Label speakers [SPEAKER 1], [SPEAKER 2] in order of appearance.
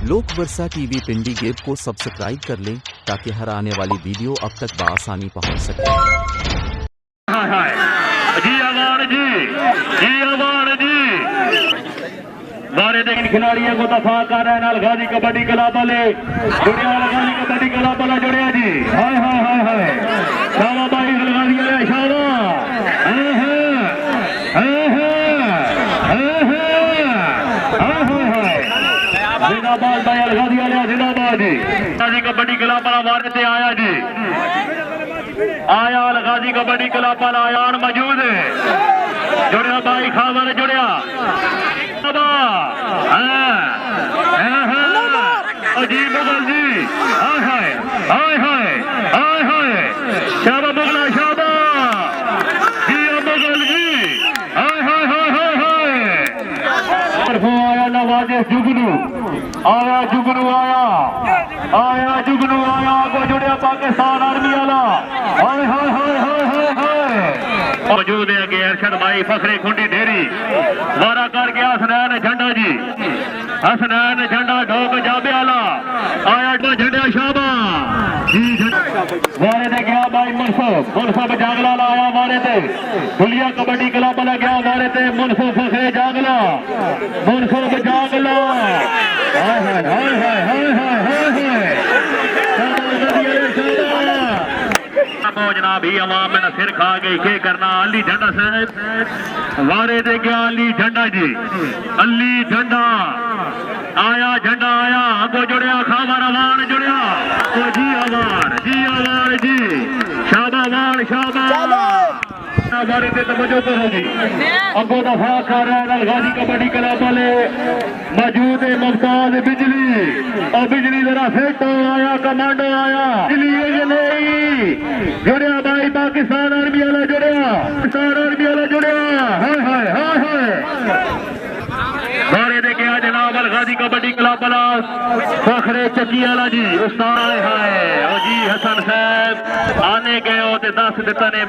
[SPEAKER 1] लोक वर्षा टीवी पिंडी गेब को सब्सक्राइब कर लें ताकि हर आने वाली वीडियो अब तक बआसानी पहुंच सके।
[SPEAKER 2] बारे इन खिलाड़ियों को दफा कर रहे हैं गाजी कबड्डी क्लब वाले जुड़िया गाजी कबड्डी क्लब वाला जुड़िया जी। हाय हाय हाय हाय शाबा भाई गाजी वाले शाबा जिंदाबाद भाई गाजी वाले जिंदाबाद जी। गाजी कबड्डी क्लब वाला वारे से आया जी, आया गाजी कबड्डी क्लब वाला आयान मौजूद है। जुड़िया भाई खावर जुड़िया जी मुगल जी। हाय हाय हाय हाय हाय हाय शाबा मुगला शाबा जी मुगल जी। हाय हाय हाय हाय हाय आया नवाजे जुगनू आया जुगनू आया जुगनू आया को जुड़िया पाकिस्तान आर्मी वाला। हाय हाय हाय हाय हाय हाय मौजूद है कि अरशद भाई फखरे खुंडी ढेरी वारा कर गया हसनैन झंडा जी। हसनैन झंडा ढोक जाबे आला आया झंडा शाबा जी। वारे ते गया भाई मुनसब जागला आया वारे ते दुलिया कबड्डी क्लब वाला गया वारे ते मुनसब फखरे जागला मुनसब जागला। हाय हाय हाय हाय हाय हाय हाय मौजना भी अवाम में सिर खा गई के करना। अली झंडा साहब वारे दे गया अली झंडा जी। अली झंडा आया अगो जुड़िया खावर अवान जुड़िया तो जी अवान जी शाबा वान शाबा वारे ते तवज्जो करोगी। अगो दफा कर रहे हैं गाजी कबड्डी क्लब वाले मौजूद है मुमताज बिजली और बिजली जरा फिट आया कमांडो आया बिजली नहीं जुड़िया भाई पाकिस्तान आर्मी वाला जुड़िया पाकिस्तान आर्मी वाला जुड़िया। हाय हाय हाय हाय बारे दे के जनाब गाजी कबड्डी क्लब वाला फखरे चकी वाला जी उस्ताद। हाय ओ जी हसन साहब आने गए हो ते दस दिता ने